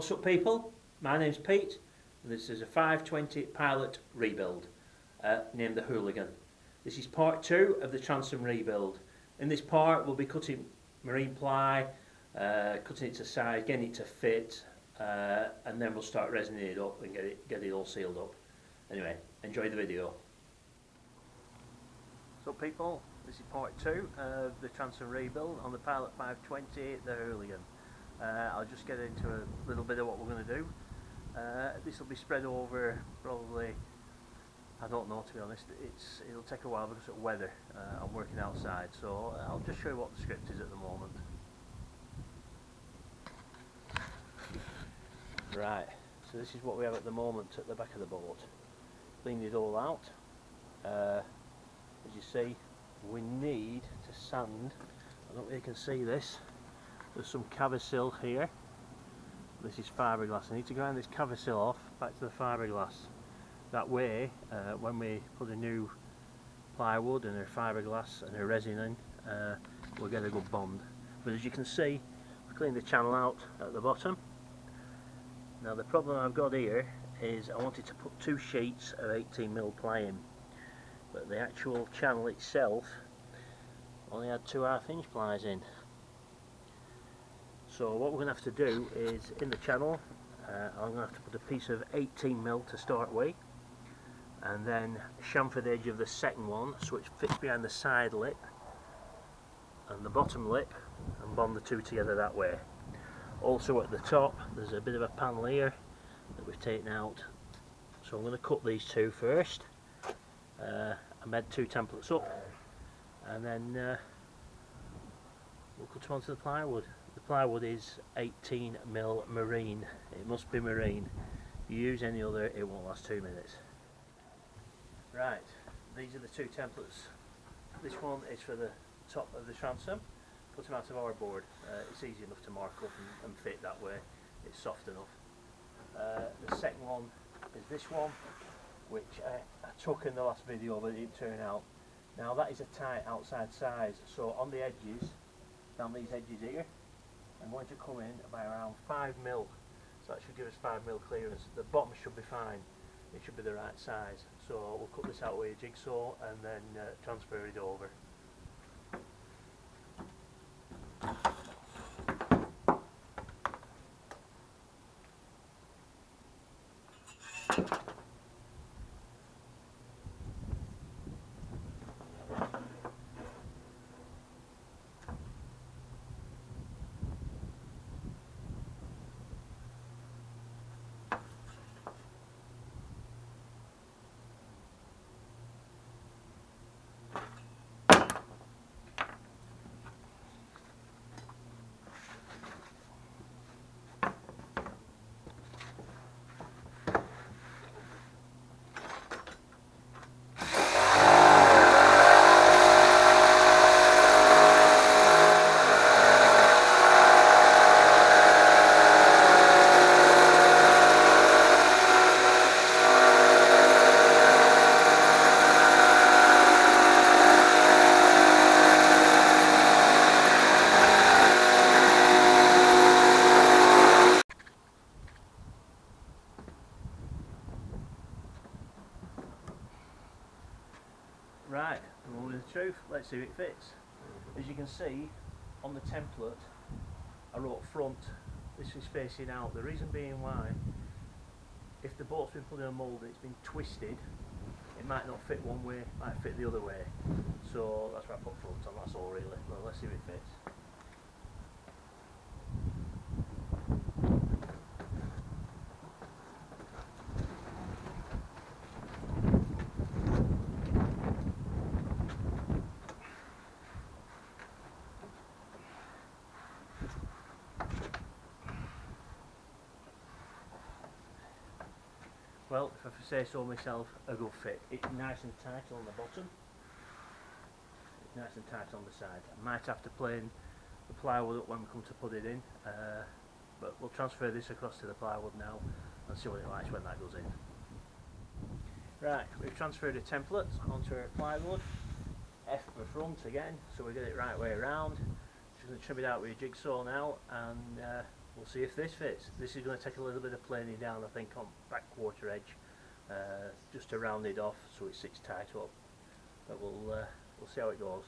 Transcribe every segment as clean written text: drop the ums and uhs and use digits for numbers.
What's up people, my name's Pete and this is a 520 pilot rebuild named the Hooligan. This is part 2 of the transom rebuild. In this part we'll be cutting marine ply, cutting it to size, getting it to fit, and then we'll start resining it up and get it all sealed up. Anyway, enjoy the video. So people, this is part 2 of the transom rebuild on the Pilot 520, the Hooligan. I'll just get into a little bit of what we're going to do. This will be spread over probably, I don't know to be honest, it'll take a while because of weather. I'm working outside, so I'll just show you what the script is at the moment. Right, so this is what we have at the moment at the back of the boat. Cleaned it all out. As you see, we need to sand. I don't know if you can see this. There's some cavasil here. This is fiberglass. I need to grind this cavasil off back to the fiberglass. That way, when we put a new plywood and a fiberglass and a resin in, we'll get a good bond. But as you can see, I've cleaned the channel out at the bottom. Now the problem I've got here is I wanted to put 2 sheets of 18mm ply in, but the actual channel itself only had 2 1/2 inch plies in. So what we're going to have to do is, in the channel, I'm going to have to put a piece of 18mm to start with, and then chamfer the edge of the second one so it fits behind the side lip and the bottom lip, and bond the 2 together that way. Also at the top there's a bit of a panel here that we've taken out, so I'm going to cut these 2 first. I made 2 templates up, and then we'll cut them onto the plywood. The plywood is 18mm marine. It must be marine. If you use any other, it won't last 2 minutes. Right, these are the 2 templates. This one is for the top of the transom. Cut them out of our board. It's easy enough to mark up and fit that way. It's soft enough. The second one is this one, which I took in the last video but it didn't turn out. Now that is a tight outside size, so on the edges, down these edges here, I'm going to come in by around 5mm, so that should give us 5mm clearance. The bottom should be fine, it should be the right size. So we'll cut this out with a jigsaw and then transfer it over. Right, the moment of the truth, let's see if it fits. As you can see on the template, I wrote front, this is facing out. The reason being why, if the boat's been put in a mould and it's been twisted, it might not fit one way, it might fit the other way. So that's why I put front on, that's all really. Well, let's see if it fits. Well, if I say so myself, a good fit. It's nice and tight on the bottom. It's nice and tight on the side. I might have to plane the plywood up when we come to put it in, but we'll transfer this across to the plywood now and see what it likes when that goes in. Right, we've transferred a template onto our plywood. F for front again, so we get it right way around. Just going to trim it out with a jigsaw now, and we'll see if this fits. This is going to take a little bit of planing down, I think, on back quarter edge, just to round it off so it sits tight up. But we'll see how it goes.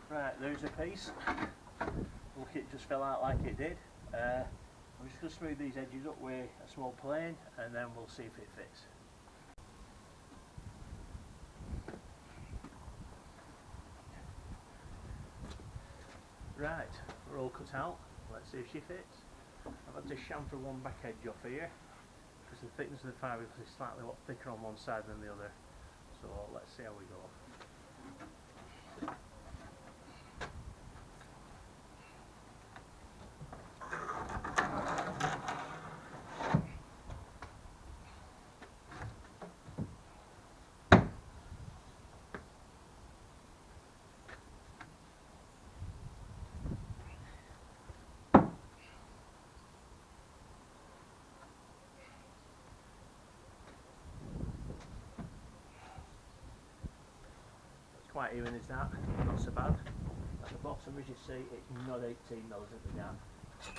Right, there's a piece. Look, it just fell out like it did. I'm just going to smooth these edges up with a small plane and then we'll see if it fits. Right, we're all cut out. Let's see if she fits. I've had to chamfer one back edge off here because the thickness of the fiberglass is slightly thicker on one side than the other. So let's see how we go. Quite even is that, not so bad. At the bottom, as you see, it's not 18 mils at the gap.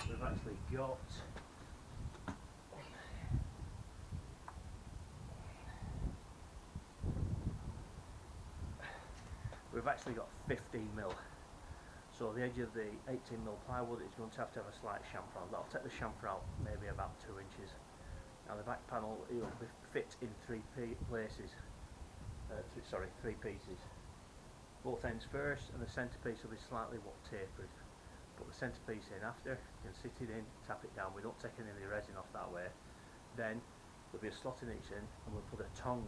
We've actually got we've actually got 15 mil. So the edge of the 18 mil plywood is going to have a slight chamfer on. That'll take the chamfer out maybe about 2 inches. Now the back panel, it'll be fit in three pieces. Both ends first, and the centrepiece will be slightly tapered. Put the centrepiece in after, you can sit it in, tap it down. We don't take any of the resin off that way. Then there'll be a slot in each end, and we'll put a tongue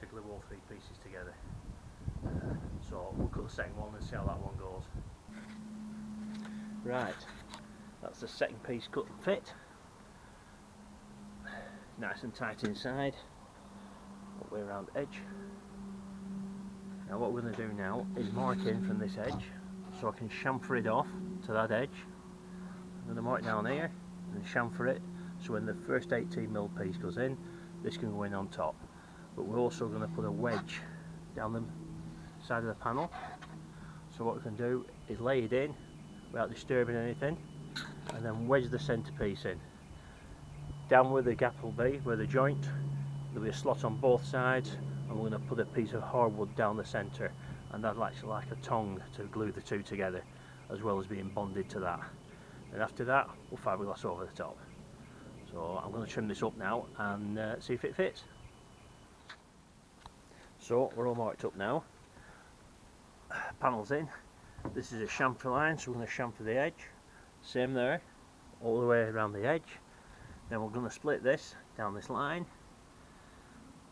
to glue all three pieces together. So we'll cut the second one and see how that one goes. Right, that's the second piece cut and fit. Nice and tight inside, all the way around the edge. Now what we're going to do now is mark in from this edge so I can chamfer it off to that edge. I'm going to mark down here and chamfer it so when the first 18 mil piece goes in, this can go in on top. But we're also going to put a wedge down the side of the panel. So what we can do is lay it in without disturbing anything and then wedge the centrepiece in. Down where the gap will be, where the joint, there'll be a slot on both sides, and we're going to put a piece of hardwood down the centre, and that'll act like a tongue to glue the two together, as well as being bonded to that. And after that, we'll fiberglass over the top. So I'm going to trim this up now and see if it fits. So we're all marked up now. Panels in. This is a chamfer line, so we're going to chamfer the edge. Same there, all the way around the edge. Then we're going to split this down this line.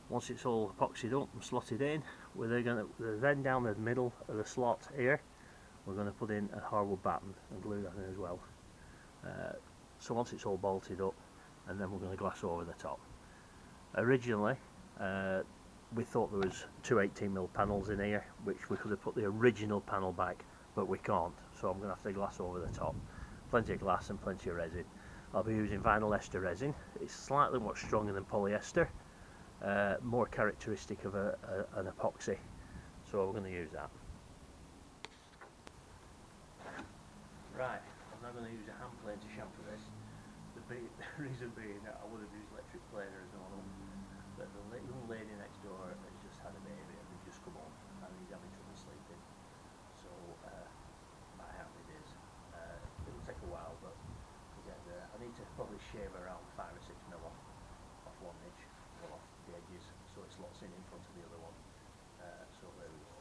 Once it's all epoxied up and slotted in, we're going to then down the middle of the slot here, we're going to put in a hardwood batten and glue that in as well. So once it's all bolted up, and then we're going to glass over the top. Originally, we thought there was two 18 mil panels in here, which we could have put the original panel back, but we can't. So I'm going to have to glass over the top. Plenty of glass and plenty of resin. I'll be using vinyl ester resin. It's slightly much stronger than polyester. More characteristic of an epoxy, so we're going to use that. Right, I'm now going to use a hand plane to chamfer this. The reason being that I would have used electric planers and all, but the young lady next door has just had a baby and they've just come home and he's having trouble sleeping. So I have it is. It'll take a while, but it slots in front of the other one. So there we go.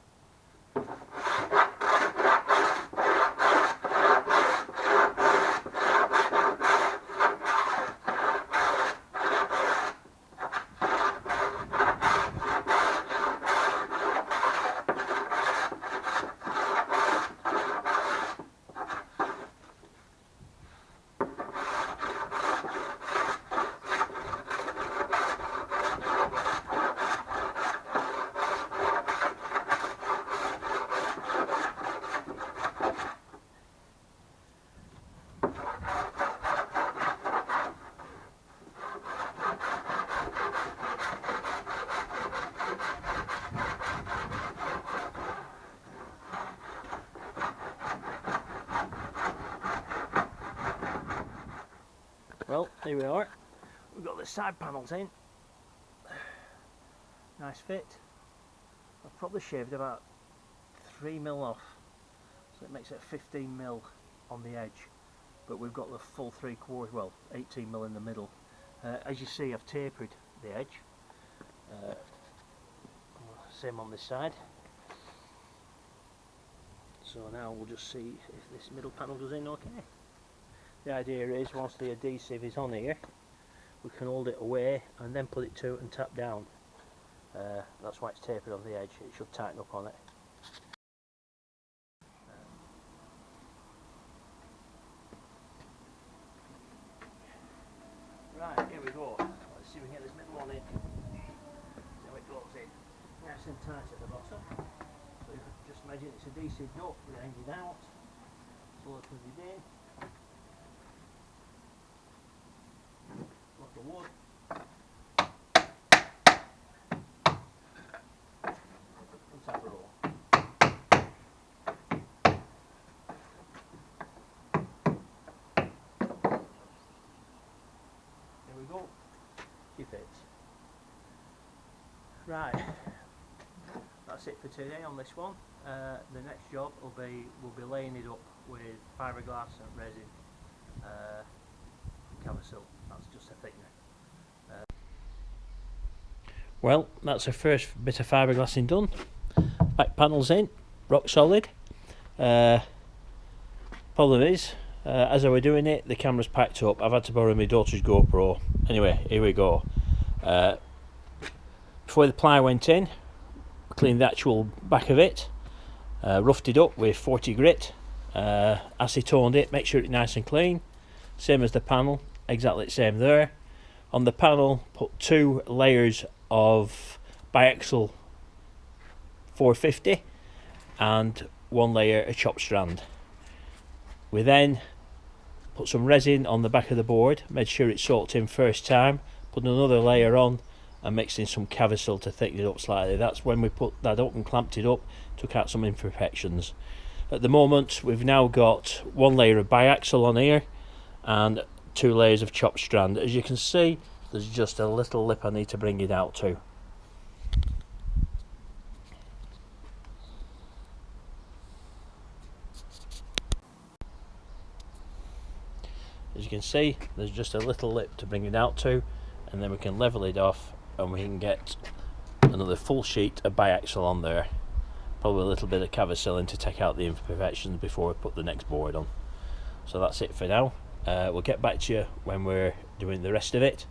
Well, here we are. We've got the side panels in. Nice fit. I've probably shaved about 3mm off, so it makes it 15mm on the edge. But we've got the full 3/4, well, 18mm in the middle. As you see, I've tapered the edge. Same on this side. So now we'll just see if this middle panel goes in okay. The idea is, once the adhesive is on here, we can hold it away and then put it to and tap down. That's why it's tapered on the edge. It should tighten up on it. Right, here we go. Let's see if we can get this middle one in. See how it goes in. Nice and tight at the bottom. So you can just imagine it's adhesived up behind it out. So let's put it in. Block the wood. And tap it all. There we go. She fits. Right. That's it for today on this one. The next job we'll be laying it up with fiberglass and resin. Cavasil. That's just a thickener. Well, that's our first bit of fiberglassing done. Back panels in, rock solid. Problem is, as I was doing it, the camera's packed up. I've had to borrow my daughter's GoPro. Anyway, here we go. Before the ply went in, cleaned the actual back of it, roughed it up with 40 grit, acetoned it, make sure it's nice and clean. Same as the panel, exactly the same there. On the panel, put 2 layers of biaxial 450 and 1 layer of chopped strand. We then put some resin on the back of the board, made sure it soaked in first time, put another layer on and mixed in some Cavasil to thicken it up slightly. That's when we put that up and clamped it up, took out some imperfections. At the moment we've now got 1 layer of biaxial on here and 2 layers of chopped strand. As you can see, there's just a little lip I need to bring it out to. As you can see, there's just a little lip to bring it out to, and then we can level it off and we can get another full sheet of biaxial on there. Probably a little bit of Cavasil in to take out the imperfections before we put the next board on. So that's it for now. We'll get back to you when we're doing the rest of it,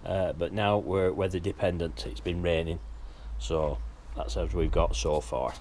but now we're weather dependent. It's been raining, so that's as we've got so far.